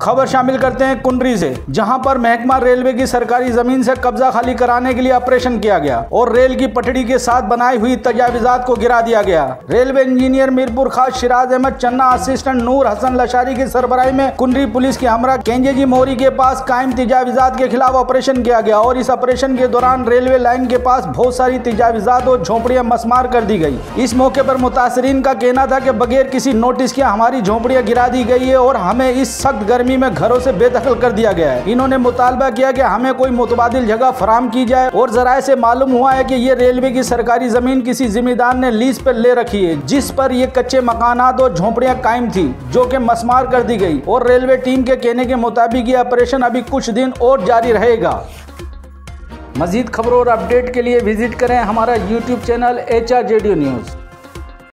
खबर शामिल करते हैं कुंडरी से, जहां पर महकमा रेलवे की सरकारी जमीन से कब्जा खाली कराने के लिए ऑपरेशन किया गया और रेल की पटड़ी के साथ बनाई हुई तजाविजात को गिरा दिया गया। रेलवे इंजीनियर मीरपुर खास शिराज अहमद चन्ना, असिस्टेंट नूर हसन लशारी की सरबराही में कुंडरी पुलिस की हमरा केंजेजी मोरी के पास कायम तजाविजात के खिलाफ ऑपरेशन किया गया और इस ऑपरेशन के दौरान रेलवे लाइन के पास बहुत सारी तजाविजात और झोपड़ियां मसमार कर दी गई। इस मौके पर मुतासरीन का कहना था कि बगैर किसी नोटिस के हमारी झोपड़ियां गिरा दी गई है और हमें इस सख्त गर्मी में घरों से बेदखल कर दिया गया है। इन्होंने मुतालबा किया कि हमें कोई मुतबादिल जगह फराहम की जाए और जराये से मालूम हुआ है कि ये रेलवे की सरकारी जमीन किसी जिम्मेदार ने लीज पर ले रखी है, जिस पर ये कच्चे मकानात और झोपड़ियां कायम थी, जो कि मसमार कर दी गई और रेलवे टीम के कहने के मुताबिक ये ऑपरेशन अभी कुछ दिन और जारी रहेगा। मजीद खबरों और अपडेट के लिए विजिट करें हमारा YouTube चैनल HRJDO न्यूज़।